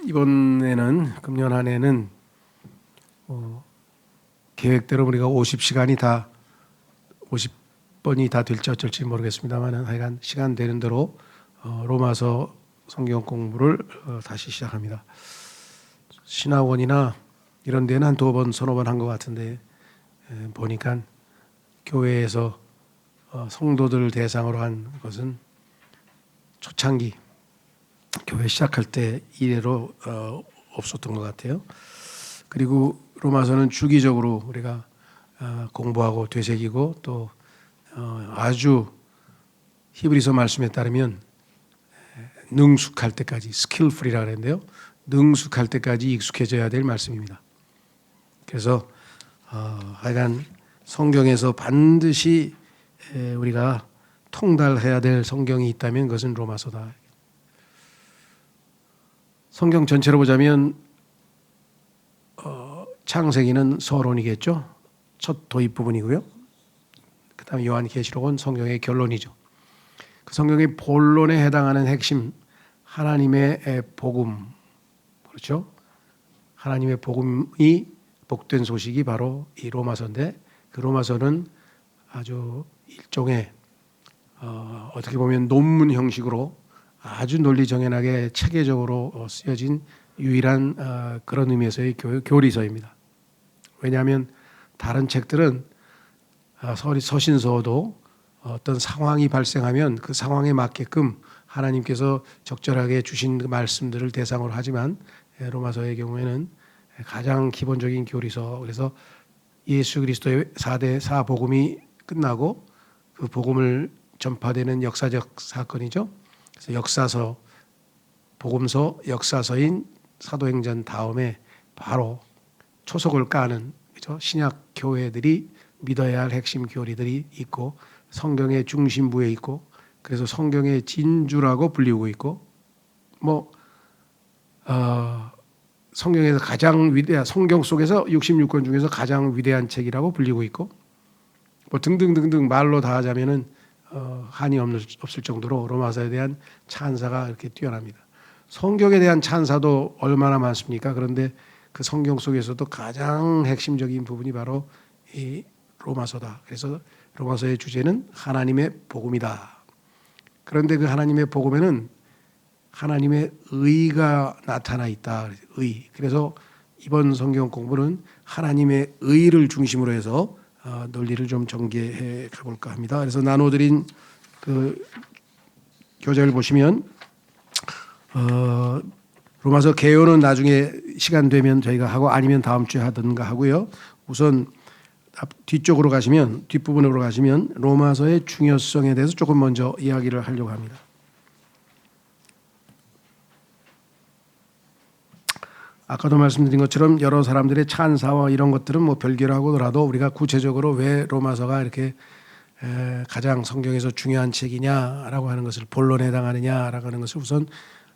이번에는 금년 한 해는 계획대로 우리가 50시간이 다 50번이 다 될지 어쩔지 모르겠습니다만 하여간 시간 되는 대로 로마서 성경 공부를 다시 시작합니다. 신학원이나 이런 데는 한 2번, 서너 번 한 것 같은데 보니까 교회에서 성도들 대상으로 한 것은 초창기 교회 시작할 때 이래로 없었던 것 같아요. 그리고 로마서는 주기적으로 우리가 공부하고 되새기고 또 아주 히브리서 말씀에 따르면 능숙할 때까지 스킬풀이라고 하는데요. 능숙할 때까지 익숙해져야 될 말씀입니다. 그래서 하여간 성경에서 반드시 우리가 통달해야 될 성경이 있다면 그것은 로마서다. 성경 전체로 보자면 창세기는 서론이겠죠. 첫 도입 부분이고요. 그 다음에 요한계시록은 성경의 결론이죠. 그 성경의 본론에 해당하는 핵심 하나님의 복음, 그렇죠? 하나님의 복음이 복된 소식이 바로 이 로마서인데 그 로마서는 아주 일종의 어떻게 보면 논문 형식으로 아주 논리정연하게 체계적으로 쓰여진 유일한 그런 의미에서의 교리서입니다. 왜냐하면 다른 책들은 서신서도 어떤 상황이 발생하면 그 상황에 맞게끔 하나님께서 적절하게 주신 그 말씀들을 대상으로 하지만 로마서의 경우에는 가장 기본적인 교리서, 그래서 예수 그리스도의 4대 사복음이 끝나고 그 복음을 전파되는 역사적 사건이죠. 그래서 역사서, 복음서, 역사서인 사도행전 다음에 바로 초석을 까는, 그죠? 신약 교회들이 믿어야 할 핵심 교리들이 있고 성경의 중심부에 있고 그래서 성경의 진주라고 불리고 있고 성경에서 가장 위대한, 성경 속에서 66권 중에서 가장 위대한 책이라고 불리고 있고 등등등등 말로 다 하자면은 한이 없을 정도로 로마서에 대한 찬사가 이렇게 뛰어납니다. 성경에 대한 찬사도 얼마나 많습니까? 그런데 그 성경 속에서도 가장 핵심적인 부분이 바로 이 로마서다. 그래서 로마서의 주제는 하나님의 복음이다. 그런데 그 하나님의 복음에는 하나님의 의가 나타나 있다. 의. 그래서 이번 성경 공부는 하나님의 의를 중심으로 해서 논리를 좀 전개해 가볼까 합니다. 그래서 나눠드린 그 교재를 보시면 로마서 개요는 나중에 시간 되면 저희가 하고 아니면 다음 주에 하든가 하고요. 우선 뒤쪽으로 가시면, 뒷부분으로 가시면 로마서의 중요성에 대해서 조금 먼저 이야기를 하려고 합니다. 아까도 말씀드린 것처럼 여러 사람들의 찬사와 이런 것들은 뭐 별개로 하고더라도 우리가 구체적으로 왜 로마서가 이렇게 가장 성경에서 중요한 책이냐라고 하는 것을, 본론에 해당하느냐라고 하는 것을 우선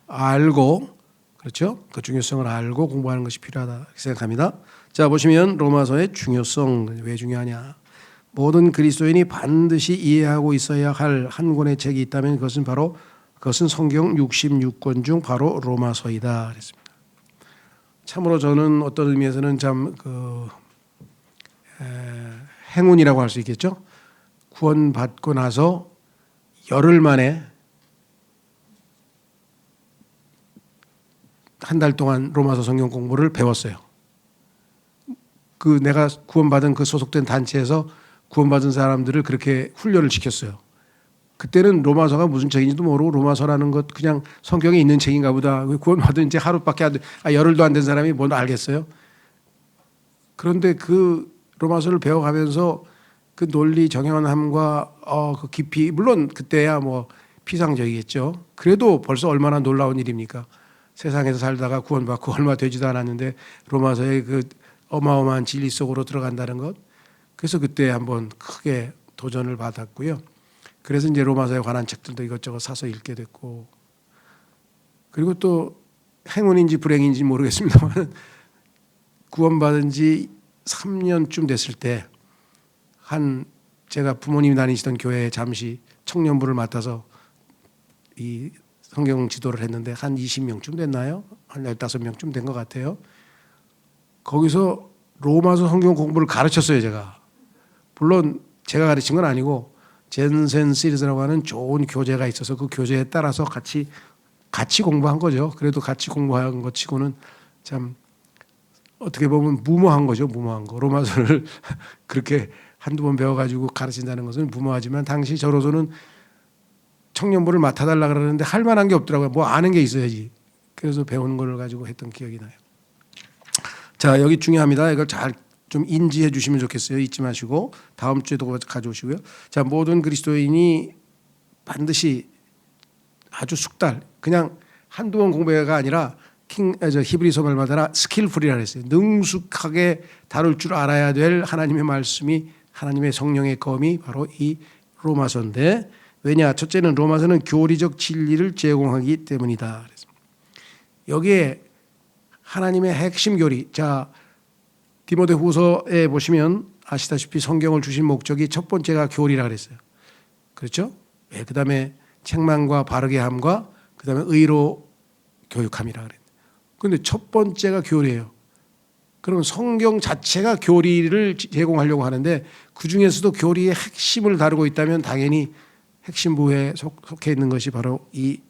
알고, 그렇죠? 그 중요성을 알고 공부하는 것이 필요하다 생각합니다. 자, 보시면 로마서의 중요성, 왜 중요하냐? 모든 그리스도인이 반드시 이해하고 있어야 할 한 권의 책이 있다면 그것은 성경 66권 중 바로 로마서이다 그랬습니다. 참으로 저는 어떤 의미에서는 참 행운이라고 할 수 있겠죠. 구원받고 나서 열흘 만에 한 달 동안 로마서 성경 공부를 배웠어요. 내가 구원받은 그 소속된 단체에서 구원받은 사람들을 그렇게 훈련을 시켰어요. 그때는 로마서가 무슨 책인지도 모르고 로마서라는 것 그냥 성경에 있는 책인가 보다. 구원받은 이제 하루밖에 안 돼. 열흘도 안 된 사람이 뭘 알겠어요. 그런데 그 로마서를 배워가면서 그 논리 정연함과 그 깊이, 물론 그때야 뭐 피상적이겠죠. 그래도 벌써 얼마나 놀라운 일입니까? 세상에서 살다가 구원받고 얼마 되지도 않았는데 로마서의 그 어마어마한 진리 속으로 들어간다는 것. 그래서 그때 한번 크게 도전을 받았고요. 그래서 이제 로마서에 관한 책들도 이것저것 사서 읽게 됐고, 그리고 또 행운인지 불행인지 모르겠습니다만 구원받은 지 3년쯤 됐을 때 제가 부모님이 다니시던 교회에 잠시 청년부를 맡아서 이 성경 지도를 했는데 한 20명쯤 됐나요? 한 15명쯤 된 것 같아요. 거기서 로마서 성경 공부를 가르쳤어요, 제가. 물론 제가 가르친 건 아니고 젠센 시리즈라고 하는 좋은 교재가 있어서 그 교재에 따라서 같이 공부한 거죠. 그래도 같이 공부한 것 치고는 참 어떻게 보면 무모한 거죠. 무모한 거. 로마서를 그렇게 한두 번 배워가지고 가르친다는 것은 무모하지만 당시 저로서는 청년부를 맡아달라 그러는데 할 만한 게 없더라고요. 뭐 아는 게 있어야지. 그래서 배우는 걸 가지고 했던 기억이 나요. 자, 여기 중요합니다. 이걸 잘 좀 인지해 주시면 좋겠어요. 잊지 마시고 다음 주에도 가져오시고요. 자, 모든 그리스도인이 반드시 아주 숙달, 그냥 한두 번 공부가 아니라 히브리서 말마다 스킬풀이라 그랬어요. 능숙하게 다룰 줄 알아야 될 하나님의 말씀이, 하나님의 성령의 검이 바로 이 로마서인데, 왜냐? 첫째는 로마서는 교리적 진리를 제공하기 때문이다. 여기에 하나님의 핵심 교리, 자, 디모데후서에 보시면 아시다시피 성경을 주신 목적이 첫 번째가 교리라 그랬어요. 그렇죠? 네, 그다음에 책망과 바르게 함과 그다음에 의로 교육함이라 그랬어요. 그런데 첫 번째가 교리예요. 그러면 성경 자체가 교리를 제공하려고 하는데 그 중에서도 교리의 핵심을 다루고 있다면 당연히 핵심 부에 속해 있는 것이 바로 이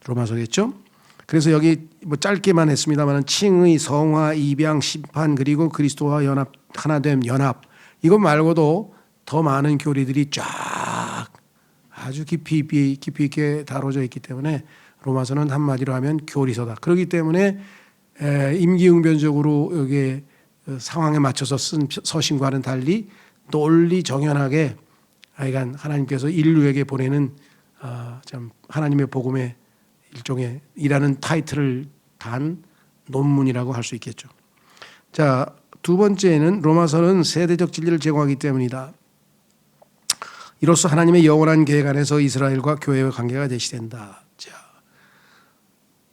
로마서겠죠. 그래서 여기 뭐 짧게만 했습니다만 칭의, 성화, 입양, 심판 그리고 그리스도와 연합, 하나됨, 연합, 이것 말고도 더 많은 교리들이 쫙 아주 깊이 있게 다뤄져 있기 때문에 로마서는 한마디로 하면 교리서다. 그렇기 때문에 임기응변적으로 여기 상황에 맞춰서 쓴 서신과는 달리 논리 정연하게 하여간 하나님께서 인류에게 보내는 참 하나님의 복음의 일종의 이라는 타이틀을 단 논문이라고 할 수 있겠죠. 자, 두 번째는 로마서는 세대적 진리를 제공하기 때문이다. 이로써 하나님의 영원한 계획 안에서 이스라엘과 교회의 관계가 제시된다. 자,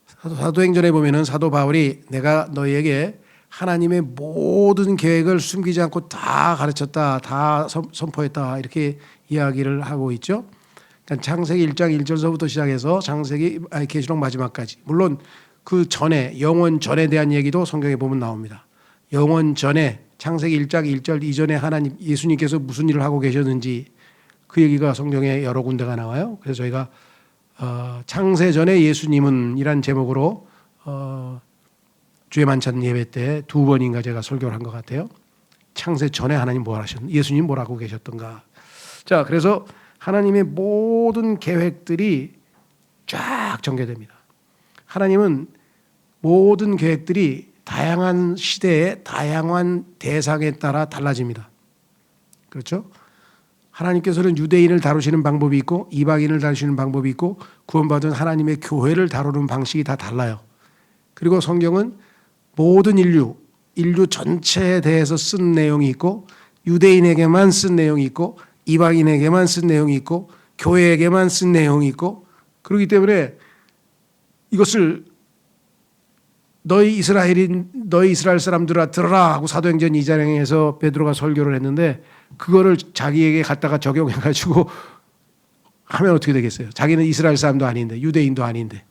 사도행전에 보면은 사도 바울이 내가 너희에게 하나님의 모든 계획을 숨기지 않고 다 가르쳤다, 다 선포했다 이렇게 이야기를 하고 있죠. 그러니까 창세기 1장 1절서부터 시작해서 계시록 마지막까지. 물론 그 전에 영원 전에 대한 얘기도 성경에 보면 나옵니다. 영원 전에 창세기 1장 1절 이전에 하나님 예수님께서 무슨 일을 하고 계셨는지 그 얘기가 성경에 여러 군데가 나와요. 그래서 저희가 창세 전에 예수님은 이란 제목으로 주의 만찬 예배 때 두 번인가 제가 설교를 한 것 같아요. 창세 전에 하나님 뭘 하셨는가, 예수님 뭘 하고 계셨던가. 자, 그래서 하나님의 모든 계획들이 쫙 전개됩니다. 하나님은 모든 계획들이 다양한 시대에 다양한 대상에 따라 달라집니다. 그렇죠? 하나님께서는 유대인을 다루시는 방법이 있고 이방인을 다루시는 방법이 있고 구원받은 하나님의 교회를 다루는 방식이 다 달라요. 그리고 성경은 모든 인류 전체에 대해서 쓴 내용이 있고 유대인에게만 쓴 내용이 있고 이방인에게만 쓴 내용이 있고 교회에게만 쓴 내용이 있고 그렇기 때문에 이것을 너희 이스라엘 사람들아 들어라 하고 사도행전 2장에서 베드로가 설교를 했는데 그거를 자기에게 갖다가 적용해 가지고 하면 어떻게 되겠어요? 자기는 이스라엘 사람도 아닌데 유대인도 아닌데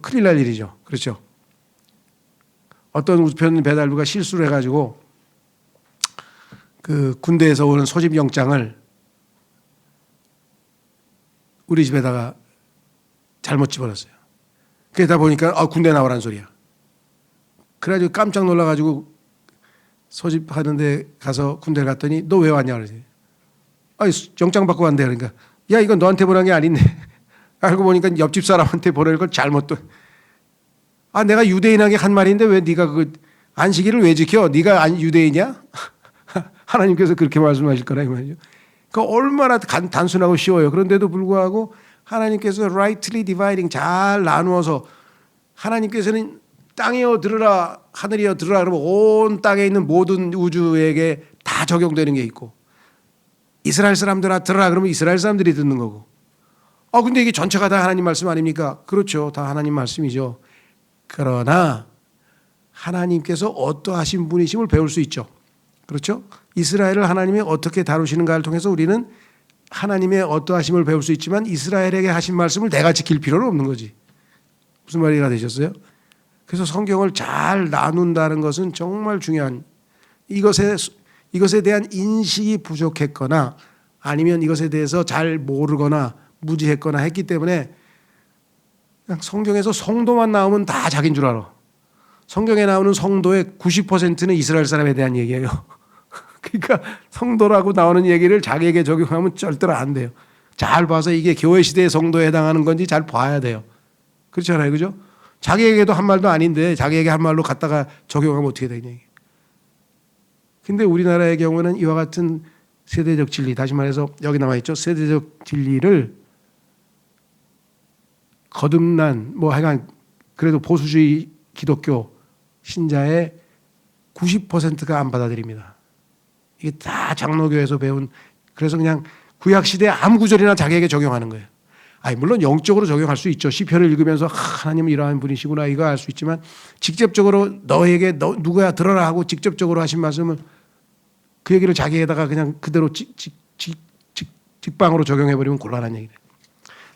큰일 날 일이죠. 그렇죠? 어떤 우편 배달부가 실수를 해가지고 그 군대에서 오는 소집 영장을 우리 집에다가 잘못 집어넣었어요. 그러다 보니까 군대 나오라는 소리야. 그래가지고 깜짝 놀라가지고 소집하는데 가서 군대를 갔더니 너 왜 왔냐 그러지. 영장 받고 왔는데 그러니까 야 이건 너한테 보낸 게 아닌데 알고 보니까 옆집 사람한테 보낼 걸 잘못 또 내가 유대인에게 한 말인데 왜 네가 그 안식일을 왜 지켜? 네가 유대인이야? 하나님께서 그렇게 말씀하실 거라 이 말이죠. 그러니까 얼마나 단순하고 쉬워요. 그런데도 불구하고 하나님께서 rightly dividing 잘 나누어서 하나님께서는 땅이여 들으라 하늘이여 들으라 그러면 온 땅에 있는 모든 우주에게 다 적용되는 게 있고 이스라엘 사람들아 들으라 그러면 이스라엘 사람들이 듣는 거고 근데 이게 전체가 다 하나님 말씀 아닙니까? 그렇죠. 다 하나님 말씀이죠. 그러나 하나님께서 어떠하신 분이심을 배울 수 있죠. 그렇죠? 이스라엘을 하나님이 어떻게 다루시는가를 통해서 우리는 하나님의 어떠하심을 배울 수 있지만 이스라엘에게 하신 말씀을 내가 지킬 필요는 없는 거지. 무슨 말이가 되셨어요? 그래서 성경을 잘 나눈다는 것은 정말 중요한, 이것에 대한 인식이 부족했거나 아니면 이것에 대해서 잘 모르거나 무지했거나 했기 때문에 그냥 성경에서 성도만 나오면 다 자기인 줄 알아. 성경에 나오는 성도의 90%는 이스라엘 사람에 대한 얘기예요. 그러니까 성도라고 나오는 얘기를 자기에게 적용하면 절대로 안 돼요. 잘 봐서 이게 교회 시대의 성도에 해당하는 건지 잘 봐야 돼요. 그렇잖아요. 그죠? 자기에게도 한 말도 아닌데 자기에게 한 말로 갖다가 적용하면 어떻게 되냐. 근데 우리나라의 경우는 이와 같은 세대적 진리, 다시 말해서 여기 나와 있죠. 세대적 진리를 거듭난 하여간 그래도 보수주의 기독교 신자의 90%가 안 받아들입니다. 이게 다 장로교에서 배운, 그래서 그냥 구약시대 아무 구절이나 자기에게 적용하는 거예요. 물론 영적으로 적용할 수 있죠. 시편을 읽으면서 하나님은 이러한 분이시구나 이거 알 수 있지만 직접적으로 너에게 누구야 들어라 하고 직접적으로 하신 말씀을 그 얘기를 자기에다가 그냥 그대로 직방으로 적용해버리면 곤란한 얘기예요.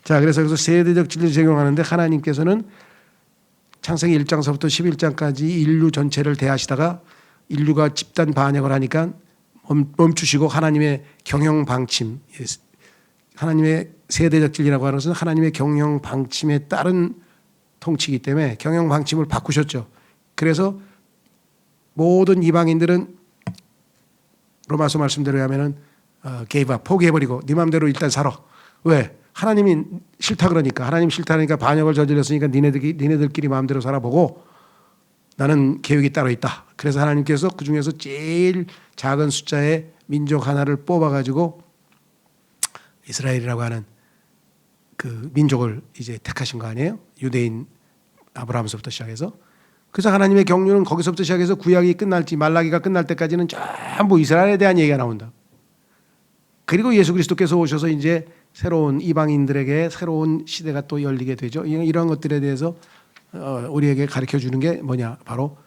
자, 그래서 여기서 세대적 진리를 적용하는데 하나님께서는 창세기 1장서부터 11장까지 인류 전체를 대하시다가 인류가 집단 반역을 하니까 멈추시고 하나님의 경영 방침, 하나님의 세대적 진리라고 하는 것은 하나님의 경영 방침에 따른 통치이기 때문에 경영 방침을 바꾸셨죠. 그래서 모든 이방인들은 로마서 말씀대로 하면은 gave up, 포기해버리고 네 마음대로 일단 살아. 왜? 하나님이 싫다 그러니까. 하나님 싫다 그러니까 반역을 저질렀으니까 니네들끼리 마음대로 살아보고 나는 계획이 따로 있다. 그래서 하나님께서 그 중에서 제일 작은 숫자의 민족 하나를 뽑아가지고 이스라엘이라고 하는 그 민족을 이제 택하신 거 아니에요? 유대인 아브라함서부터 시작해서. 그래서 하나님의 경륜은 거기서부터 시작해서 구약이 끝날지 말라기가 끝날 때까지는 전부 이스라엘에 대한 얘기가 나온다. 그리고 예수 그리스도께서 오셔서 이제 새로운 이방인들에게 새로운 시대가 또 열리게 되죠. 이런 것들에 대해서 우리에게 가르쳐 주는 게 뭐냐? 바로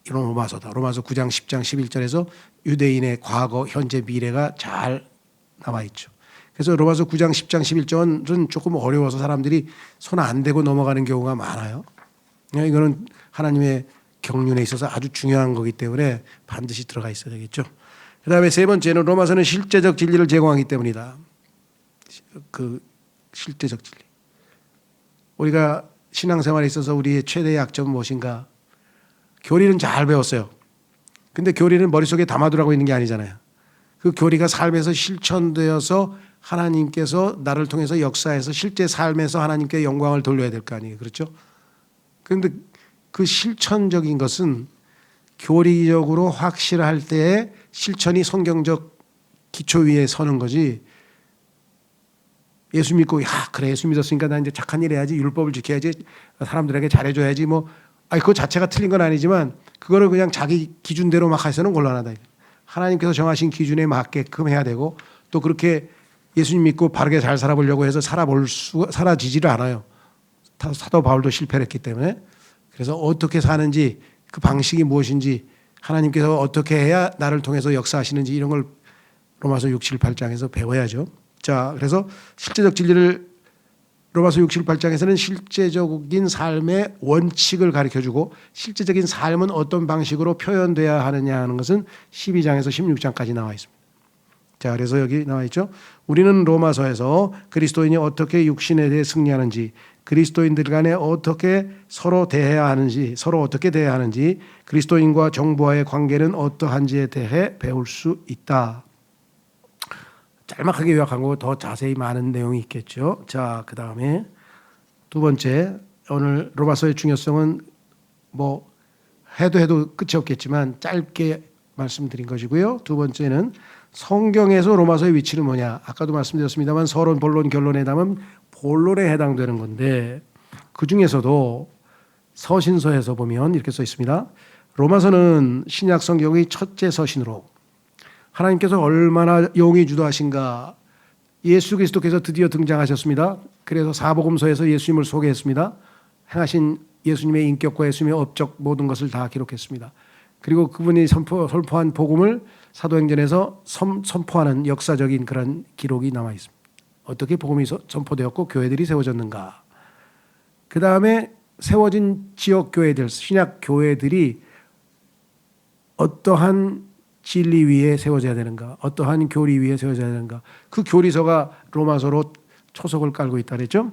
이런 로마서다. 로마서 9장, 10장, 11절에서 유대인의 과거, 현재, 미래가 잘 나와 있죠. 그래서 로마서 9장, 10장, 11절은 조금 어려워서 사람들이 손 안 대고 넘어가는 경우가 많아요. 이거는 하나님의 경륜에 있어서 아주 중요한 거기 때문에 반드시 들어가 있어야 되겠죠. 그 다음에 세 번째는 로마서는 실제적 진리를 제공하기 때문이다. 그 실제적 진리. 우리가 신앙생활에 있어서 우리의 최대의 약점은 무엇인가? 교리는 잘 배웠어요. 근데 교리는 머릿속에 담아두라고 있는 게 아니잖아요. 그 교리가 삶에서 실천되어서 하나님께서 나를 통해서 역사해서 실제 삶에서 하나님께 영광을 돌려야 될 거 아니에요. 그렇죠? 그런데 그 실천적인 것은 교리적으로 확실할 때에 실천이 성경적 기초 위에 서는 거지. 예수 믿고 그래 예수 믿었으니까 나 이제 착한 일 해야지, 율법을 지켜야지, 사람들에게 잘해줘야지 그거 자체가 틀린 건 아니지만 그거를 그냥 자기 기준대로 막 해서는 곤란하다. 하나님께서 정하신 기준에 맞게끔 해야 되고 또 그렇게 예수님 믿고 바르게 잘 살아보려고 해서 살아지지를 않아요. 사도 바울도 실패를 했기 때문에. 그래서 어떻게 사는지 그 방식이 무엇인지 하나님께서 어떻게 해야 나를 통해서 역사하시는지 이런 걸 로마서 6, 7, 8장에서 배워야죠. 자, 그래서 실제적 진리를 로마서 6, 7, 8장에서는 실제적인 삶의 원칙을 가르쳐주고 실제적인 삶은 어떤 방식으로 표현돼야 하느냐 하는 것은 12장에서 16장까지 나와 있습니다. 자, 그래서 여기 나와 있죠. 우리는 로마서에서 그리스도인이 어떻게 육신에 대해 승리하는지, 그리스도인들 간에 어떻게 서로 대해야 하는지, 서로 어떻게 대해야 하는지, 그리스도인과 정부와의 관계는 어떠한지에 대해 배울 수 있다. 짤막하게 요약한 거 더 자세히 많은 내용이 있겠죠. 자, 그 다음에 두 번째, 오늘 로마서의 중요성은 해도 끝이 없겠지만 짧게 말씀드린 것이고요. 두 번째는 성경에서 로마서의 위치는 뭐냐. 아까도 말씀드렸습니다만 서론, 본론, 결론에 담은 본론에 해당되는 건데 그 중에서도 서신서에서 보면 이렇게 써 있습니다. 로마서는 신약 성경의 첫째 서신으로 하나님께서 얼마나 용이 주도하신가. 예수 그리스도께서 드디어 등장하셨습니다. 그래서 사복음서에서 예수님을 소개했습니다. 행하신 예수님의 인격과 예수님의 업적 모든 것을 다 기록했습니다. 그리고 그분이 선포한 복음을 사도행전에서 선포하는 역사적인 그런 기록이 남아 있습니다. 어떻게 복음이 선포되었고 교회들이 세워졌는가. 그 다음에 세워진 지역 교회들, 신약 교회들이 어떠한 진리 위에 세워져야 되는가, 어떠한 교리 위에 세워져야 되는가. 그 교리서가 로마서로 초석을 깔고 있다 그랬죠.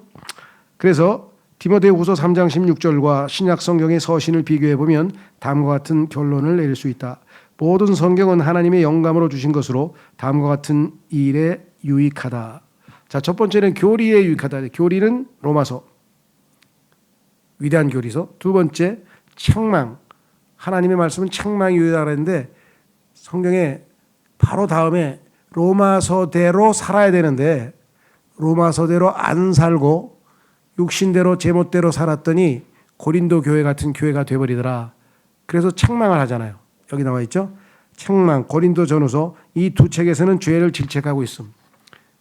그래서 디모데후서 3장 16절과 신약 성경의 서신을 비교해 보면 다음과 같은 결론을 내릴 수 있다. 모든 성경은 하나님의 영감으로 주신 것으로 다음과 같은 일에 유익하다. 자, 첫 번째는 교리에 유익하다. 교리는 로마서, 위대한 교리서. 두 번째, 책망. 하나님의 말씀은 책망이 유익하다 그랬는데 성경에 바로 다음에 로마서대로 살아야 되는데 로마서대로 안 살고 육신대로 제멋대로 살았더니 고린도 교회 같은 교회가 돼버리더라. 그래서 책망을 하잖아요. 여기 나와 있죠. 책망, 고린도 전후서 이 두 책에서는 죄를 질책하고 있습니다.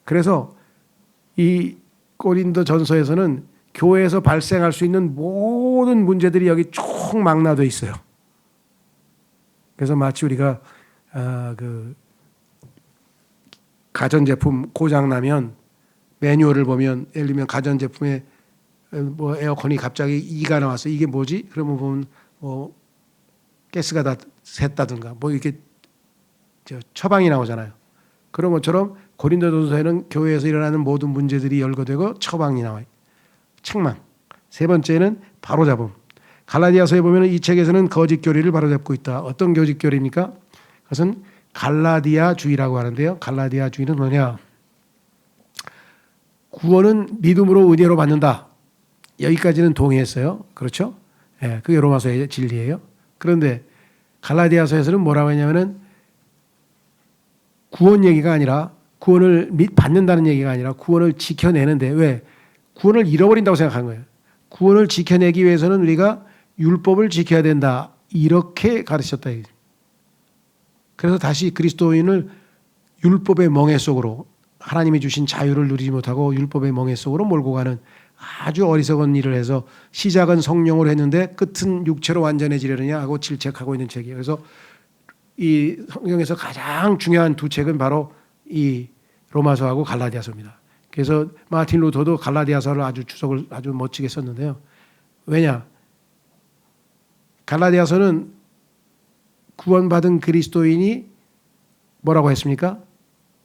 그래서 이 고린도 전서에서는 교회에서 발생할 수 있는 모든 문제들이 여기 쭉 망라되어 있어요. 그래서 마치 우리가 그 가전제품 고장 나면 매뉴얼을 보면 예를 들면 가전제품에 뭐 에어컨이 갑자기 이가 나왔어. 이게 뭐지? 그러면 보면 뭐 가스가 다 샜다든가 뭐 이렇게 처방이 나오잖아요. 그런 것처럼 고린도전서에는 교회에서 일어나는 모든 문제들이 열거되고 처방이 나와요. 책망. 세 번째는 바로잡음. 갈라디아서에 보면 이 책에서는 거짓 교리를 바로잡고 있다. 어떤 거짓 교리입니까? 그것은 갈라디아주의라고 하는데요. 갈라디아주의는 뭐냐? 구원은 믿음으로 은혜로 받는다. 여기까지는 동의했어요. 그렇죠? 예, 그게 로마서의 진리예요. 그런데 갈라디아서에서는 뭐라고 했냐면은 구원 얘기가 아니라 구원을 받는다는 얘기가 아니라 구원을 지켜내는데 왜? 구원을 잃어버린다고 생각한 거예요. 구원을 지켜내기 위해서는 우리가 율법을 지켜야 된다. 이렇게 가르쳤다. 그래서 다시 그리스도인을 율법의 멍에 속으로 하나님이 주신 자유를 누리지 못하고 율법의 멍에 속으로 몰고 가는 아주 어리석은 일을 해서 시작은 성령으로 했는데 끝은 육체로 완전해지려느냐 하고 질책하고 있는 책이에요. 그래서 이 성경에서 가장 중요한 두 책은 바로 이 로마서하고 갈라디아서입니다. 그래서 마틴 루터도 갈라디아서를 아주 주석을 아주 멋지게 썼는데요. 왜냐? 갈라디아서는 구원받은 그리스도인이 뭐라고 했습니까?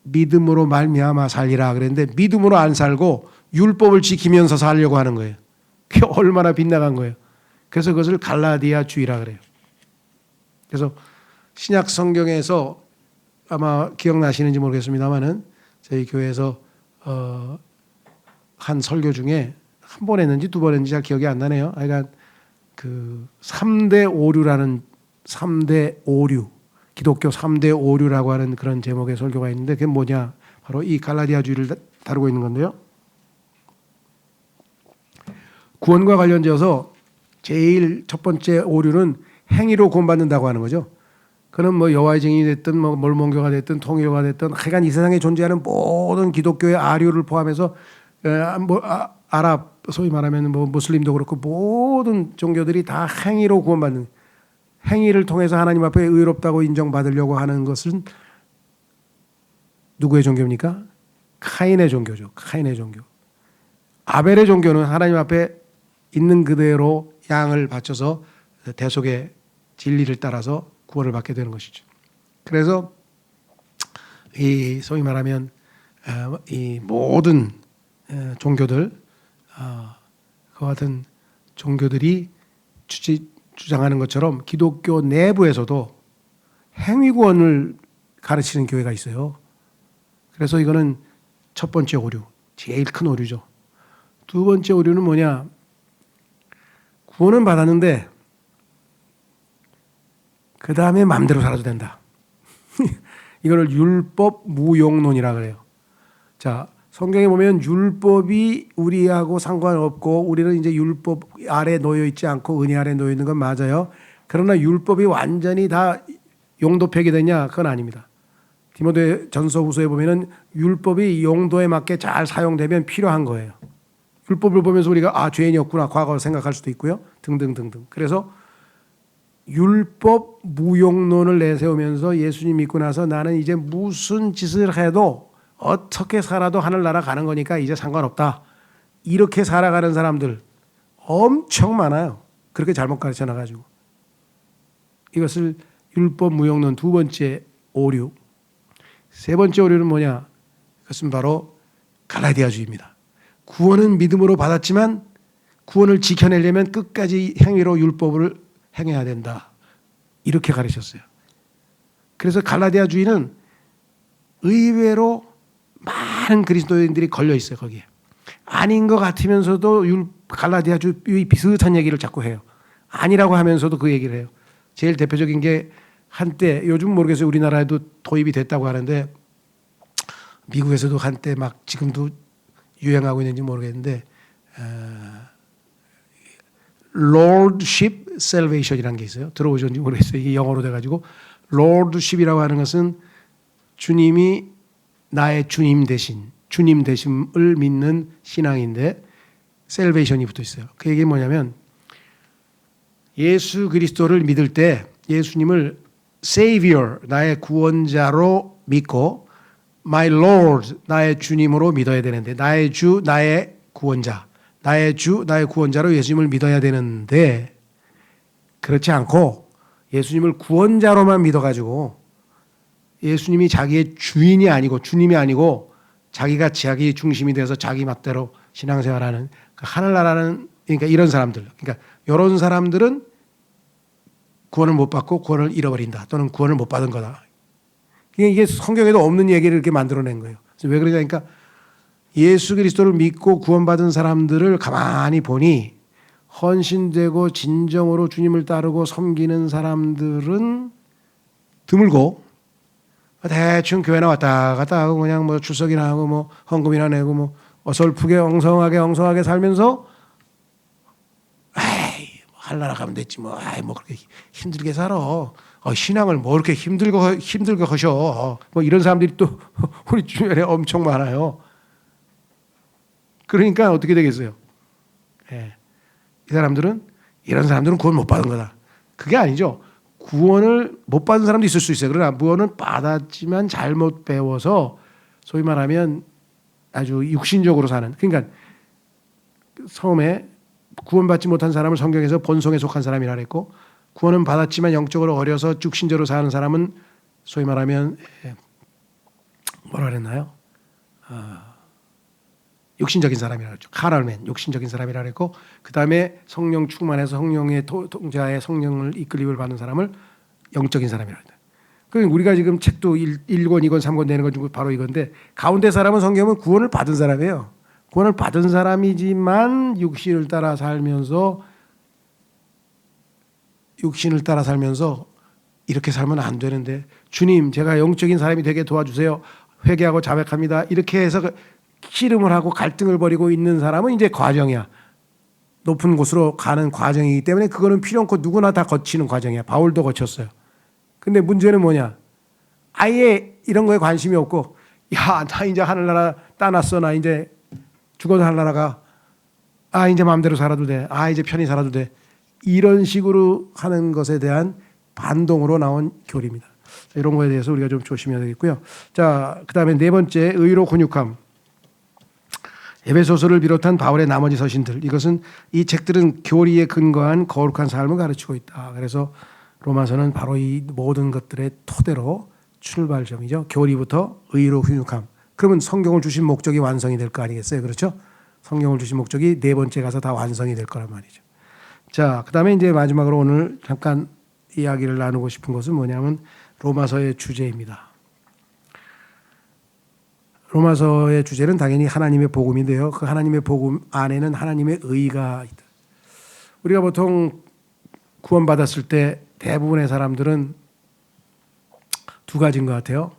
믿음으로 말미암아 살리라 그랬는데 믿음으로 안 살고 율법을 지키면서 살려고 하는 거예요. 그게 얼마나 빗나간 거예요. 그래서 그것을 갈라디아주의라 그래요. 그래서 신약 성경에서 아마 기억나시는지 모르겠습니다만은 저희 교회에서 한 설교 중에 한 번 했는지 두 번 했는지 잘 기억이 안 나네요. 그러니까 그 3대 오류라는 3대 오류, 기독교 3대 오류라고 하는 그런 제목의 설교가 있는데 그게 뭐냐? 바로 이 갈라디아주의를 다루고 있는 건데요. 구원과 관련되어서 제일 첫 번째 오류는 행위로 구원받는다고 하는 거죠. 그는 뭐 여호와의 증인이 됐든 뭐 몰몬교가 됐든 통일교가 됐든 하여간 이 세상에 존재하는 모든 기독교의 아류를 포함해서 아랍 소위 말하면 뭐 무슬림도 그렇고 모든 종교들이 다 행위로 구원받는, 행위를 통해서 하나님 앞에 의롭다고 인정받으려고 하는 것은 누구의 종교입니까? 카인의 종교죠. 카인의 종교. 아벨의 종교는 하나님 앞에 있는 그대로 양을 바쳐서 대속의 진리를 따라서 구원을 받게 되는 것이죠. 그래서 이 소위 말하면 이 모든 종교들, 그 같은 종교들이 주장하는 것처럼 기독교 내부에서도 행위구원을 가르치는 교회가 있어요. 그래서 이거는 첫 번째 오류, 제일 큰 오류죠. 두 번째 오류는 뭐냐? 구원은 받았는데 그 다음에 마음대로 살아도 된다. 이거를 율법 무용론이라 그래요. 자, 성경에 보면 율법이 우리하고 상관없고 우리는 이제 율법 아래 놓여 있지 않고 은혜 아래 놓여 있는 건 맞아요. 그러나 율법이 완전히 다 용도 폐기되냐? 그건 아닙니다. 디모데 전서후서에 보면은 율법이 용도에 맞게 잘 사용되면 필요한 거예요. 율법을 보면서 우리가 죄인이었구나 과거 생각할 수도 있고요. 등등등등. 그래서 율법 무용론을 내세우면서 예수님 믿고 나서 나는 이제 무슨 짓을 해도 어떻게 살아도 하늘나라 가는 거니까 이제 상관없다. 이렇게 살아가는 사람들 엄청 많아요. 그렇게 잘못 가르쳐 놔가지고. 이것을 율법 무용론 두 번째 오류. 세 번째 오류는 뭐냐? 그것은 바로 갈라디아주의입니다. 구원은 믿음으로 받았지만 구원을 지켜내려면 끝까지 행위로 율법을 행해야 된다. 이렇게 가르쳤어요. 그래서 갈라디아주의는 의외로 많은 그리스도인들이 걸려 있어요. 거기에. 아닌 것 같으면서도 갈라디아주의 비슷한 얘기를 자꾸 해요. 아니라고 하면서도 그 얘기를 해요. 제일 대표적인 게 한때 요즘 모르겠어요. 우리나라에도 도입이 됐다고 하는데 미국에서도 한때 막 지금도 유행하고 있는지 모르겠는데 Lordship Salvation이라는 게 있어요. 들어보셨는지 모르겠어요. 이게 영어로 돼가지고 Lordship이라고 하는 것은 주님이 나의 주님 되심을 믿는 신앙인데 Salvation이 붙어 있어요. 그 얘기는 뭐냐면 예수 그리스도를 믿을 때 예수님을 Savior, 나의 구원자로 믿고 My Lord, 나의 주님으로 믿어야 되는데 나의 주, 나의 구원자, 나의 주, 나의 구원자로 예수님을 믿어야 되는데 그렇지 않고 예수님을 구원자로만 믿어가지고 예수님이 자기의 주인이 아니고 주님이 아니고 자기가 자기 중심이 돼서 자기 맛대로 신앙생활하는 하늘나라는 그러니까 이런 사람들, 그러니까 이런 사람들은 구원을 못 받고 구원을 잃어버린다 또는 구원을 못 받은 거다. 이게 성경에도 없는 얘기를 이렇게 만들어낸 거예요. 왜 그러냐니까 예수 그리스도를 믿고 구원받은 사람들을 가만히 보니 헌신되고 진정으로 주님을 따르고 섬기는 사람들은 드물고 대충 교회나 왔다 갔다 하고 그냥 뭐 출석이나 하고 뭐 헌금이나 내고 뭐 어설프게 엉성하게 살면서 할나라 가면 됐지 뭐 그렇게 힘들게 살아. 신앙을 뭐 이렇게 힘들게 하셔. 뭐 이런 사람들이 또 우리 주변에 엄청 많아요. 그러니까 어떻게 되겠어요? 이런 사람들은 구원 못 받은 거다. 그게 아니죠. 구원을 못 받은 사람도 있을 수 있어요. 그러나 구원은 받았지만 잘못 배워서 소위 말하면 아주 육신적으로 사는. 그러니까 처음에 구원받지 못한 사람을 성경에서 본성에 속한 사람이라 그랬고 구원은 받았지만 영적으로 어려서 육신적으로 사는 사람은 소위 말하면 뭐라 그랬나요? 육신적인 사람이라 그랬죠. 카랄맨, 육신적인 사람이라 그랬고 그 다음에 성령 충만해서 성령의 통제하에 성령을 이끌림을 받는 사람을 영적인 사람이라 그랬다. 그러니까 우리가 지금 책도 1권, 2권, 3권 내는 것 중 바로 이건데 가운데 사람은 성경은 구원을 받은 사람이에요. 구원을 받은 사람이지만 육신을 따라 살면서 이렇게 살면 안 되는데 주님 제가 영적인 사람이 되게 도와주세요. 회개하고 자백합니다. 이렇게 해서 씨름을 하고 갈등을 벌이고 있는 사람은 이제 과정이야. 높은 곳으로 가는 과정이기 때문에 그거는 필요 없고 누구나 다 거치는 과정이야. 바울도 거쳤어요. 근데 문제는 뭐냐? 아예 이런 거에 관심이 없고 야, 나 이제 하늘나라 따놨어. 나 이제 죽어도 하늘나라가 이제 마음대로 살아도 돼. 이제 편히 살아도 돼. 이런 식으로 하는 것에 대한 반동으로 나온 교리입니다. 이런 거에 대해서 우리가 좀 조심해야 되겠고요. 자, 그다음에 네 번째 의로 훈육함. 에베소서를 비롯한 바울의 나머지 서신들 이것은 이 책들은 교리에 근거한 거룩한 삶을 가르치고 있다. 그래서 로마서는 바로 이 모든 것들의 토대로 출발점이죠. 교리부터 의로 훈육함. 그러면 성경을 주신 목적이 완성이 될 거 아니겠어요? 그렇죠? 성경을 주신 목적이 네 번째 가서 다 완성이 될 거란 말이죠. 자, 그다음에 이제 마지막으로 오늘 잠깐 이야기를 나누고 싶은 것은 뭐냐면 로마서의 주제입니다. 로마서의 주제는 당연히 하나님의 복음인데요. 그 하나님의 복음 안에는 하나님의 의가 있다. 우리가 보통 구원받았을 때 대부분의 사람들은 두 가지인 것 같아요.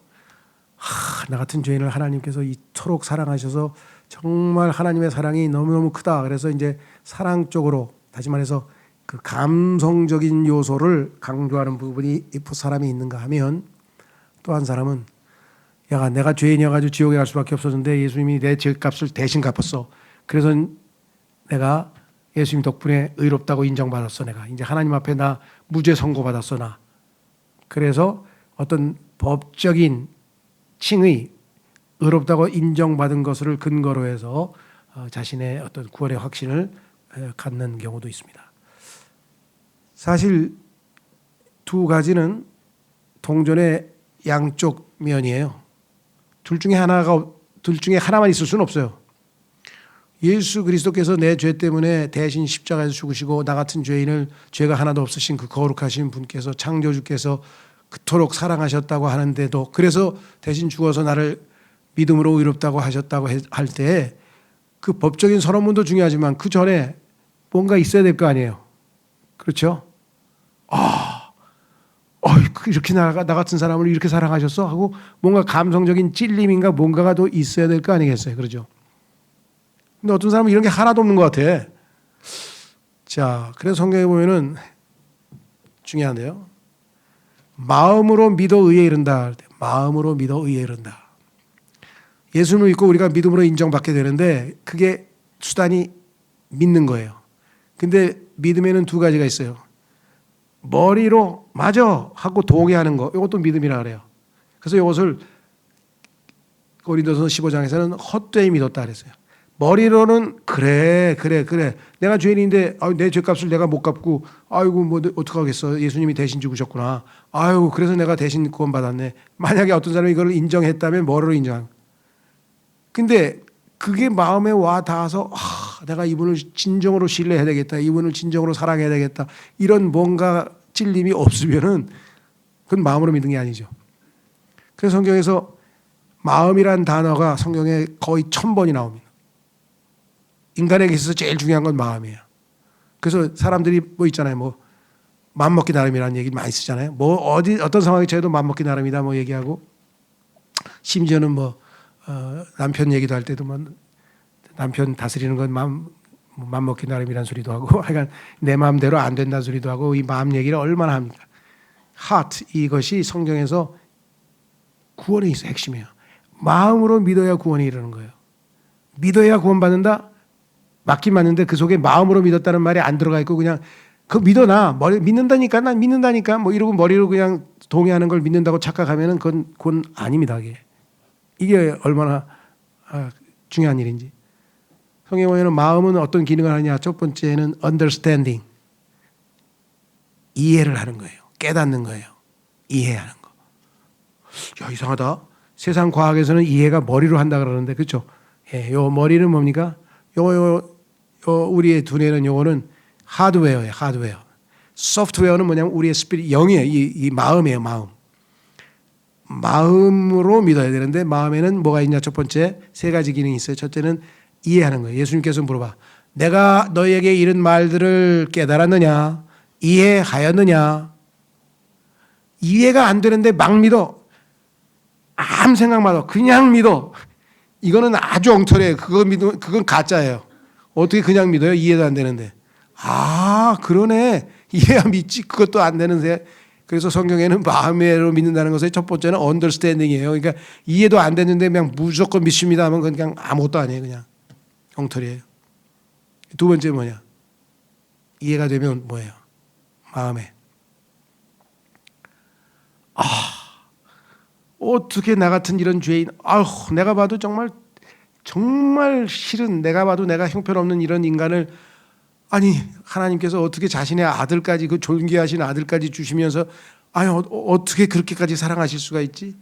나 같은 죄인을 하나님께서 이토록 사랑하셔서 정말 하나님의 사랑이 너무너무 크다. 그래서 이제 사랑 쪽으로 다시 말해서 그 감성적인 요소를 강조하는 부분이 사람이 있는가 하면 또 한 사람은 야, 내가 죄인이어가지고 지옥에 갈 수밖에 없었는데 예수님이 내 죄값을 대신 갚았어. 그래서 내가 예수님 덕분에 의롭다고 인정받았어 내가. 이제 하나님 앞에 나 무죄 선고받았어 나. 그래서 어떤 법적인 칭의, 의롭다고 인정받은 것을 근거로 해서 자신의 어떤 구원의 확신을 갖는 경우도 있습니다. 사실 두 가지는 동전의 양쪽 면이에요. 둘 중에 하나만 있을 수는 없어요. 예수 그리스도께서 내 죄 때문에 대신 십자가에서 죽으시고 나 같은 죄인을 죄가 하나도 없으신 그 거룩하신 분께서 창조주께서 그토록 사랑하셨다고 하는데도 그래서 대신 죽어서 나를 믿음으로 의롭다고 하셨다고 할 때 그 법적인 선언문도 중요하지만 그 전에 뭔가 있어야 될 거 아니에요. 그렇죠? 이렇게 나 같은 사람을 이렇게 사랑하셨어? 하고 뭔가 감성적인 찔림인가 뭔가가 또 있어야 될 거 아니겠어요? 그렇죠? 근데 어떤 사람은 이런 게 하나도 없는 것 같아. 자, 그래서 성경에 보면은 중요한데요. 마음으로 믿어 의에 이른다. 마음으로 믿어 의에 이른다. 예수님을 믿고 우리가 믿음으로 인정받게 되는데 그게 수단이 믿는 거예요. 근데 믿음에는 두 가지가 있어요. 머리로 맞아 하고 동의하는 거. 이것도 믿음이라 그래요. 그래서 이것을 고린도서 15장에서는 헛되이 믿었다 그랬어요. 머리로는 그래 내가 죄인인데 내 죄값을 내가 못 갚고 아이고 뭐 어떡하겠어. 예수님이 대신 죽으셨구나. 아이고 그래서 내가 대신 구원받았네. 만약에 어떤 사람이 이걸 인정했다면 머리로 인정한. 근데 그게 마음에 와 닿아서 내가 이분을 진정으로 신뢰해야 되겠다. 이분을 진정으로 사랑해야 되겠다. 이런 뭔가 찔림이 없으면은 그건 마음으로 믿는 게 아니죠. 그래서 성경에서 마음이란 단어가 성경에 거의 1000번이 나옵니다. 인간에게 있어서 제일 중요한 건 마음이에요. 그래서 사람들이 뭐 있잖아요. 뭐 맘먹기 나름이라는 얘기 많이 쓰잖아요. 뭐 어떤 상황에 처해도 맘먹기 나름이다 뭐 얘기하고 심지어는 뭐 남편 얘기도 할 때도 뭐 남편 다스리는 건 맘먹기 나름이라는 소리도 하고 하여간 내 마음대로 안 된다는 소리도 하고 이 마음 얘기를 얼마나 합니까? heart 이것이 성경에서 구원에 있어 핵심이에요. 마음으로 믿어야 구원이 이르는 거예요. 믿어야 구원받는다? 맞긴 맞는데 그 속에 마음으로 믿었다는 말이 안 들어가 있고 그냥 그거 믿어나 믿는다니까 난 믿는다니까 뭐 이러고 머리로 그냥 동의하는 걸 믿는다고 착각하면은 그건 아닙니다. 이게 얼마나 중요한 일인지. 성경에 보면 마음은 어떤 기능을 하느냐. 첫 번째는 understanding. 이해를 하는 거예요. 깨닫는 거예요. 이해하는 거. 야, 이상하다. 세상 과학에서는 이해가 머리로 한다 그러는데 그렇죠? 예, 요 머리는 뭡니까? 우리의 두뇌는 요거는 하드웨어예요. 하드웨어. 소프트웨어는 뭐냐면 우리의 스피릿 영이에요. 이 마음이에요. 마음으로 믿어야 되는데 마음에는 뭐가 있냐? 첫 번째 3가지 기능이 있어요. 첫째는 이해하는 거예요. 예수님께서 물어봐. 내가 너희에게 이른 말들을 깨달았느냐? 이해하였느냐? 이해가 안 되는데 막 믿어. 아무 생각마다 그냥 믿어. 이거는 아주 엉터리예요. 그건 가짜예요. 어떻게 그냥 믿어요? 이해도 안 되는데. 그러네. 이해야 믿지. 그것도 안 되는데. 그래서 성경에는 마음으로 믿는다는 것의 첫 번째는 understanding이에요. 그러니까 이해도 안 됐는데 그냥 무조건 믿습니다 하면 그냥 아무것도 아니에요. 그냥 엉터리예요. 두 번째 뭐냐? 이해가 되면 뭐예요? 마음에. 어떻게 나 같은 이런 죄인, 내가 봐도 정말 싫은, 내가 봐도 내가 형편없는 이런 인간을 하나님께서 어떻게 자신의 아들까지 그 존귀하신 아들까지 주시면서 어떻게 그렇게까지 사랑하실 수가 있지?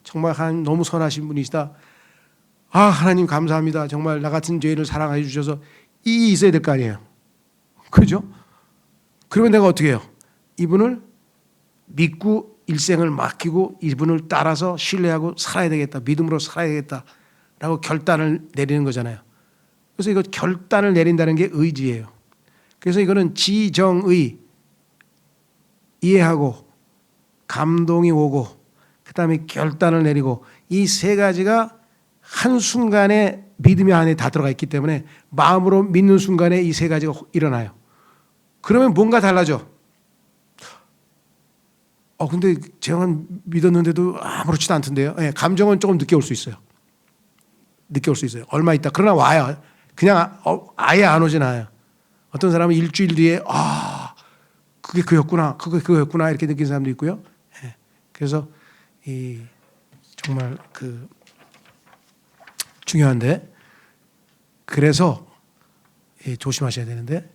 정말 하나님 너무 선하신 분이시다. 하나님 감사합니다. 정말 나 같은 죄인을 사랑해 주셔서 이게 있어야 될 거 아니에요. 그죠? 그러면 내가 어떻게 해요? 이분을 믿고 일생을 맡기고 이분을 따라서 신뢰하고 살아야 되겠다. 믿음으로 살아야 되겠다라고 결단을 내리는 거잖아요. 그래서 이거 결단을 내린다는 게 의지예요. 그래서 이거는 지정의, 이해하고 감동이 오고 그다음에 결단을 내리고 이 3가지가 한순간에 믿음의 안에 다 들어가 있기 때문에 마음으로 믿는 순간에 이 3가지가 일어나요. 그러면 뭔가 달라져. 근데 제가 믿었는데도 아무렇지도 않던데요. 감정은 조금 늦게 올 수 있어요. 얼마 있다. 그러나 와요. 그냥 아예 안 오진 않아요. 어떤 사람은 일주일 뒤에 그게 그였구나, 그게 그였구나 이렇게 느낀 사람도 있고요. 예. 그래서 이 정말 중요한데, 그래서 조심하셔야 되는데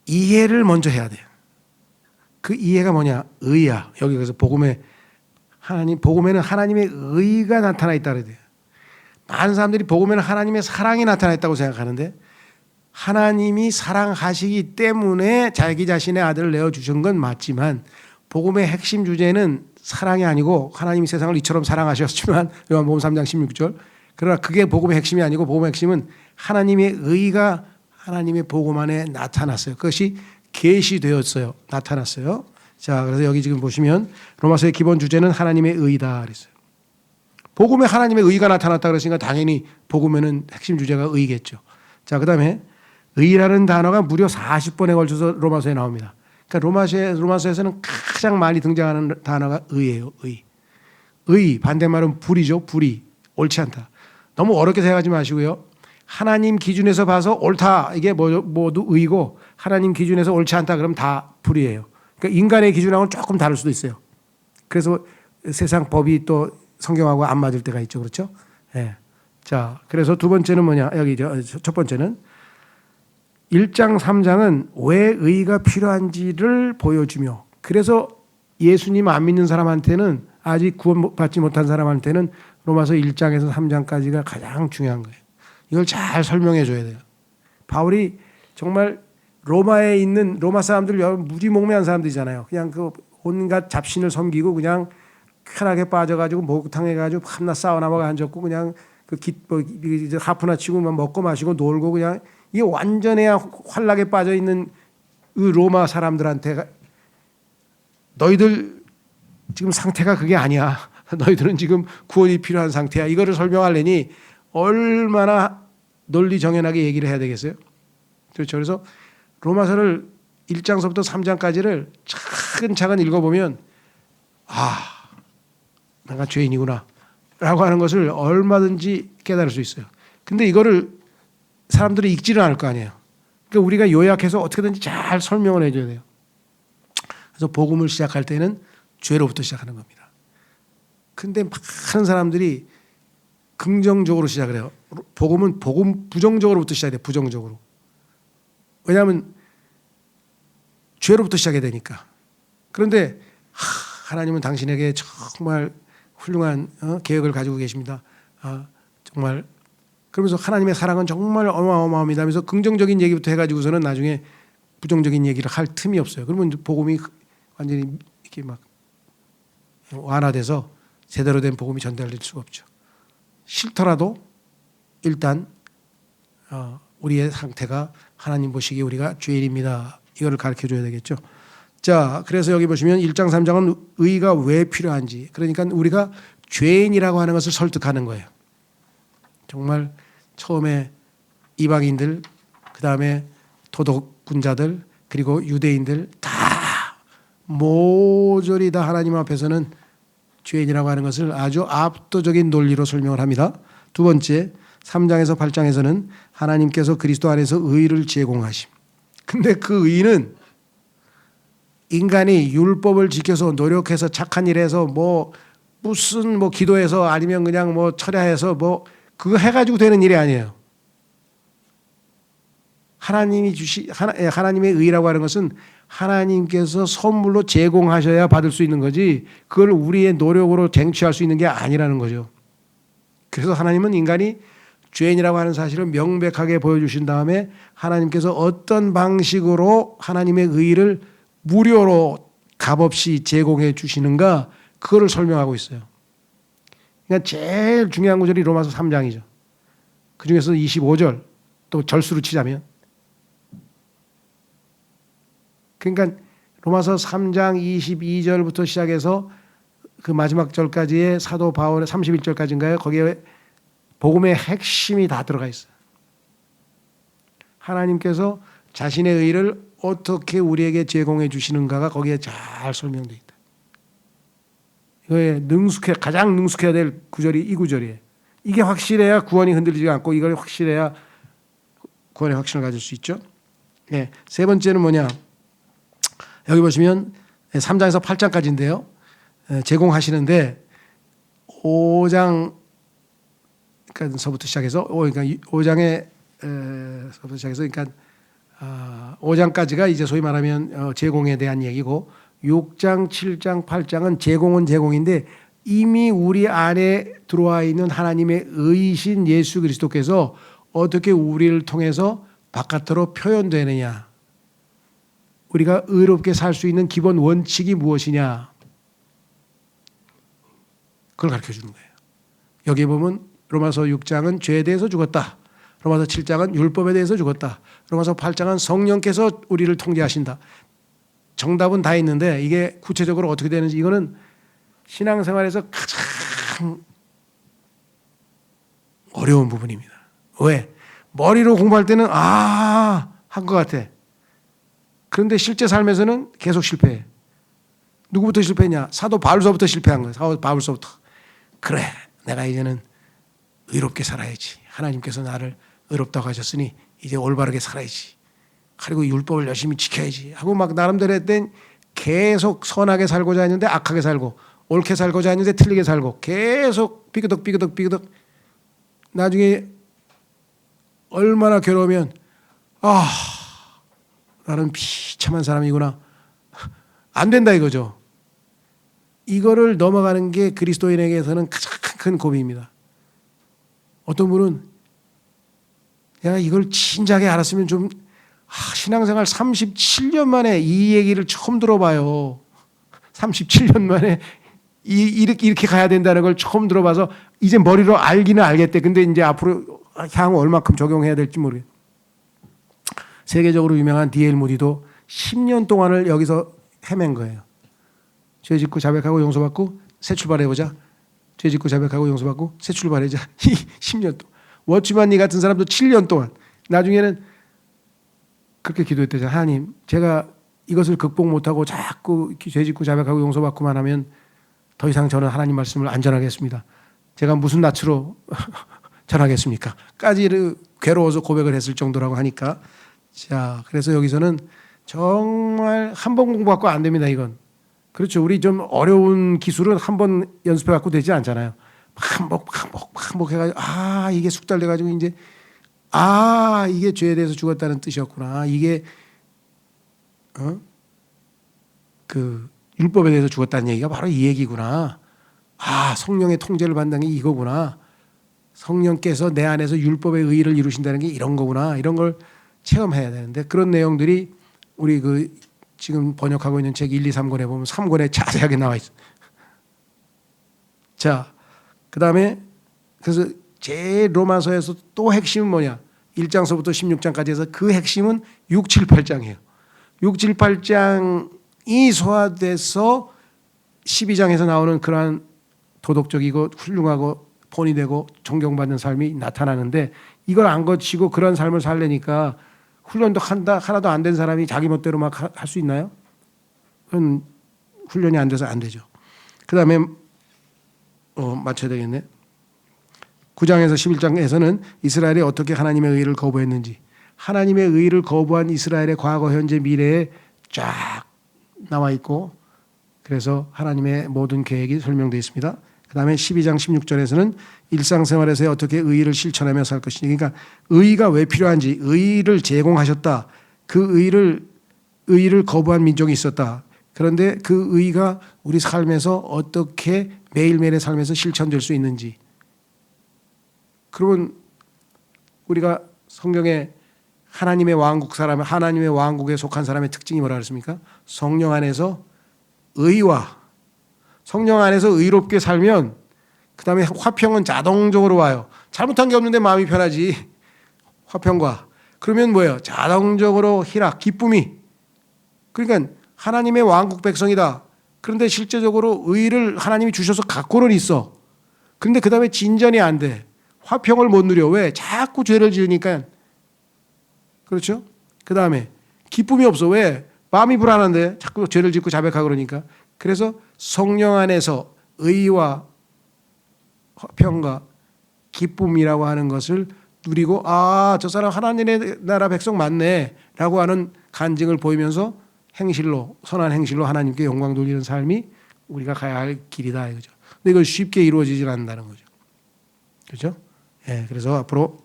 이해를 먼저 해야 돼요. 그 이해가 뭐냐? 의야. 여기 그래서 복음에는 하나님의 의가 나타나 있다 그래야 돼요. 많은 사람들이 복음에는 하나님의 사랑이 나타나 있다고 생각하는데, 하나님이 사랑하시기 때문에 자기 자신의 아들을 내어주신 건 맞지만, 복음의 핵심 주제는 사랑이 아니고, 하나님이 세상을 이처럼 사랑하셨지만, 요한복음 3장 16절. 그러나 그게 복음의 핵심이 아니고, 복음의 핵심은 하나님의 의가 하나님의 복음 안에 나타났어요. 그것이 계시되었어요. 나타났어요. 자, 그래서 여기 지금 보시면 로마서의 기본 주제는 하나님의 의다 그랬어요. 복음에 하나님의 의가 나타났다 그랬으니까 당연히 복음에는 핵심 주제가 의겠죠. 자, 그다음에 의라는 단어가 무려 40번에 걸쳐서 로마서에 나옵니다. 그러니까 로마서에서는 가장 많이 등장하는 단어가 의예요. 의 반대말은 불이죠. 불이 옳지 않다. 너무 어렵게 생각하지 마시고요. 하나님 기준에서 봐서 옳다, 이게 모두 의고, 하나님 기준에서 옳지 않다 그러면 다 불이에요. 그러니까 인간의 기준하고는 조금 다를 수도 있어요. 그래서 세상 법이 또 성경하고 안 맞을 때가 있죠. 그렇죠? 예. 자, 그래서 두 번째는 뭐냐? 여기 첫 번째는 1장 3장은 왜 의가 필요한지를 보여주며, 그래서 예수님 안 믿는 사람한테는, 아직 구원받지 못한 사람한테는 로마서 1장에서 3장까지가 가장 중요한 거예요. 이걸 잘 설명해 줘야 돼요. 바울이 정말 로마에 있는 로마 사람들 무지몽매한 사람들이잖아요. 그냥 그 온갖 잡신을 섬기고 그냥 쾌락에 빠져가지고 목욕탕해가지고 밤낮 사우나마가 앉았고 그냥 하프나 치고 먹고 마시고 놀고, 그냥 이게 완전해야 환락에 빠져 있는 그 로마 사람들한테 너희들 지금 상태가 그게 아니야. 너희들은 지금 구원이 필요한 상태야. 이거를 설명하려니 얼마나 논리정연하게 얘기를 해야 되겠어요? 그렇죠. 그래서 로마서를 1장서부터 3장까지를 차근차근 읽어보면 내가 죄인이구나 라고 하는 것을 얼마든지 깨달을 수 있어요. 근데 이거를 사람들이 읽지를 않을 거 아니에요. 그러니까 우리가 요약해서 어떻게든지 잘 설명을 해줘야 돼요. 그래서 복음을 시작할 때는 죄로부터 시작하는 겁니다. 근데 많은 사람들이 긍정적으로 시작을 해요. 복음은 부정적으로부터 시작해야 돼요. 부정적으로. 왜냐하면 죄로부터 시작해야 되니까. 그런데 하나님은 당신에게 정말 훌륭한 계획을 가지고 계십니다. 정말 그러면서 하나님의 사랑은 정말 어마어마합니다 하면서 긍정적인 얘기부터 해가지고서는 나중에 부정적인 얘기를 할 틈이 없어요. 그러면 복음이 완전히 이렇게 막 완화돼서 제대로 된 복음이 전달될 수가 없죠. 싫더라도 일단 우리의 상태가 하나님 보시기에 우리가 죄인입니다. 이거를 가르쳐줘야 되겠죠. 자, 그래서 여기 보시면 1장 3장은 의가 왜 필요한지, 그러니까 우리가 죄인이라고 하는 것을 설득하는 거예요. 정말 처음에 이방인들, 그 다음에 도덕군자들, 그리고 유대인들 다 모조리 다 하나님 앞에서는 죄인이라고 하는 것을 아주 압도적인 논리로 설명을 합니다. 두 번째, 3장에서 8장에서는 하나님께서 그리스도 안에서 의를 제공하심. 근데 그 의는 인간이 율법을 지켜서 노력해서 착한 일해서 무슨 기도해서 아니면 그냥 철야해서 그거 해가지고 되는 일이 아니에요. 하나님의 의라고 하는 것은 하나님께서 선물로 제공하셔야 받을 수 있는 거지, 그걸 우리의 노력으로 쟁취할 수 있는 게 아니라는 거죠. 그래서 하나님은 인간이 죄인이라고 하는 사실을 명백하게 보여주신 다음에 하나님께서 어떤 방식으로 하나님의 의를 무료로 값없이 제공해 주시는가, 그거를 설명하고 있어요. 그러니까 제일 중요한 구절이 로마서 3장이죠. 그중에서 25절, 또 절수로 치자면, 그러니까 로마서 3장 22절부터 시작해서 그 마지막 절까지의 사도 바울의 31절까지인가요? 거기에 복음의 핵심이 다 들어가 있어요. 하나님께서 자신의 의를 어떻게 우리에게 제공해 주시는가가 거기에 잘 설명되어 있다. 이거에 가장 능숙해야 될 구절이 이 구절이에요. 이게 확실해야 구원이 흔들리지 않고, 이걸 확실해야 구원의 확신을 가질 수 있죠. 예, 세 번째는 뭐냐? 여기 보시면 3장에서 8장까지인데요. 제공하시는데 5장서부터 시작해서 그러니까 5장에서부터 시작해서 그러니까 5장까지가 이제 소위 말하면 제공에 대한 얘기고 6장, 7장, 8장은 제공은 제공인데 이미 우리 안에 들어와 있는 하나님의 의이신 예수 그리스도께서 어떻게 우리를 통해서 바깥으로 표현되느냐, 우리가 의롭게 살 수 있는 기본 원칙이 무엇이냐, 그걸 가르쳐 주는 거예요. 여기 보면 로마서 6장은 죄에 대해서 죽었다. 로마서 7장은 율법에 대해서 죽었다. 로마서 8장은 성령께서 우리를 통제하신다. 정답은 다 있는데 이게 구체적으로 어떻게 되는지 이거는 신앙생활에서 가장 어려운 부분입니다. 왜? 머리로 공부할 때는 한 것 같아. 그런데 실제 삶에서는 계속 실패해. 누구부터 실패했냐? 사도 바울서부터 실패한 거예요. 사도 바울서부터. 그래, 내가 이제는 의롭게 살아야지. 하나님께서 나를 의롭다고 하셨으니 이제 올바르게 살아야지. 그리고 율법을 열심히 지켜야지 하고 막 나름대로 했더니 계속 선하게 살고자 했는데 악하게 살고, 옳게 살고자 했는데 틀리게 살고, 계속 삐그덕 나중에 얼마나 괴로우면 나는 비참한 사람이구나, 안 된다 이거죠. 이거를 넘어가는 게 그리스도인에게서는 가장 큰 고비입니다. 어떤 분은 내가 이걸 진작에 알았으면 좀, 신앙생활 37년 만에 이 얘기를 처음 들어봐요. 37년 만에 이렇게 가야 된다는 걸 처음 들어봐서 이제 머리로 알기는 알겠대. 근데 이제 앞으로 향후 얼마큼 적용해야 될지 모르겠어요. 세계적으로 유명한 D.L. 무디도 10년 동안을 여기서 헤맨 거예요. 죄 짓고 자백하고 용서받고 새 출발해보자. 죄 짓고 자백하고 용서받고 새 출발해보자. 10년 동안. 워치만 니 같은 사람도 7년 동안. 나중에는 그렇게 기도했대요. 하나님, 제가 이것을 극복 못하고 자꾸 죄 짓고 자백하고 용서받고만 하면 더 이상 저는 하나님 말씀을 안 전하겠습니다. 제가 무슨 낯으로 전하겠습니까? 까지를 괴로워서 고백을 했을 정도라고 하니까. 자, 그래서 여기서는 정말 한 번 공부하고 안 됩니다, 이건. 그렇죠. 우리 좀 어려운 기술은 한 번 연습해 갖고 되지 않잖아요. 반복 해가지고, 이게 숙달돼가지고 이제, 이게 죄에 대해서 죽었다는 뜻이었구나. 이게, 그, 율법에 대해서 죽었다는 얘기가 바로 이 얘기구나. 성령의 통제를 받는 게 이거구나. 성령께서 내 안에서 율법의 의의를 이루신다는 게 이런 거구나. 이런 걸 체험해야 되는데, 그런 내용들이 우리 지금 번역하고 있는 책 1, 2, 3권에 보면 3권에 자세하게 나와 있어요. 자, 그 다음에 그래서 제 로마서에서 또 핵심은 뭐냐? 1장서부터 16장까지 해서 그 핵심은 6, 7, 8장이에요. 6, 7, 8장이 소화돼서 12장에서 나오는 그러한 도덕적이고 훌륭하고 본이 되고 존경받는 삶이 나타나는데, 이걸 안 거치고 그런 삶을 살려니까 훈련도 하나도 안 된 사람이 자기 멋대로 막 할 수 있나요? 그건 훈련이 안 돼서 안 되죠. 그 다음에 맞춰야 되겠네. 9장에서 11장에서는 이스라엘이 어떻게 하나님의 의를 거부했는지, 하나님의 의를 거부한 이스라엘의 과거, 현재, 미래에 쫙 나와 있고, 그래서 하나님의 모든 계획이 설명되어 있습니다. 그 다음에 12장 16절에서는 일상생활에서 어떻게 의의를 실천하며 살 것이니, 그러니까 의의가 왜 필요한지, 의의를 제공하셨다. 그 의의를 거부한 민족이 있었다. 그런데 그 의의가 우리 삶에서 어떻게 매일매일의 삶에서 실천될 수 있는지. 그러면 우리가 성경에 하나님의 왕국 사람, 하나님의 왕국에 속한 사람의 특징이 뭐라 그랬습니까? 성령 안에서 의와, 성령 안에서 의롭게 살면 그 다음에 화평은 자동적으로 와요. 잘못한 게 없는데 마음이 편하지. 화평과. 그러면 뭐예요? 자동적으로 희락, 기쁨이. 그러니까 하나님의 왕국 백성이다. 그런데 실제적으로 의를 하나님이 주셔서 갖고는 있어. 그런데 그 다음에 진전이 안 돼. 화평을 못 누려. 왜? 자꾸 죄를 지으니까. 그렇죠? 그 다음에 기쁨이 없어. 왜? 마음이 불안한데 자꾸 죄를 짓고 자백하고 그러니까. 그래서 성령 안에서 의와 화평과 기쁨이라고 하는 것을 누리고 저 사람 하나님의 나라 백성 맞네라고 하는 간증을 보이면서 행실로 선한 행실로 하나님께 영광 돌리는 삶이 우리가 가야 할 길이다 이거죠. 근데 이걸 쉽게 이루어지질 않는다는 거죠. 그렇죠? 예, 그래서 앞으로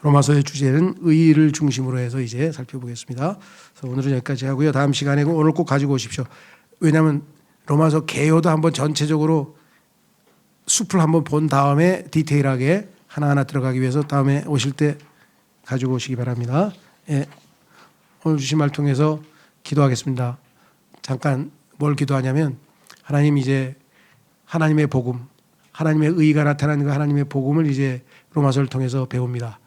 로마서의 주제는 의의를 중심으로 해서 이제 살펴보겠습니다. 그래서 오늘은 여기까지 하고요. 다음 시간에 오늘 꼭 가지고 오십시오. 왜냐하면 로마서 개요도 한번 전체적으로 숲을 한번 본 다음에 디테일하게 하나하나 들어가기 위해서 다음에 오실 때 가지고 오시기 바랍니다. 예, 오늘 주신 말 통해서 기도하겠습니다. 잠깐 뭘 기도하냐면 하나님 이제 하나님의 복음, 하나님의 의가 나타나는 그 하나님의 복음을 이제 로마서를 통해서 배웁니다.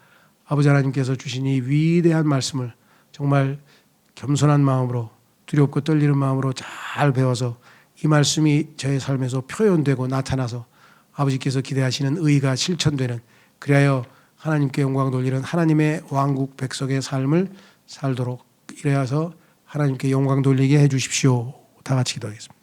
아버지 하나님께서 주신 이 위대한 말씀을 정말 겸손한 마음으로 두렵고 떨리는 마음으로 잘 배워서 이 말씀이 저의 삶에서 표현되고 나타나서 아버지께서 기대하시는 의가 실천되는 그리하여 하나님께 영광 돌리는 하나님의 왕국 백성의 삶을 살도록 이래서 하나님께 영광 돌리게 해 주십시오. 다 같이 기도하겠습니다.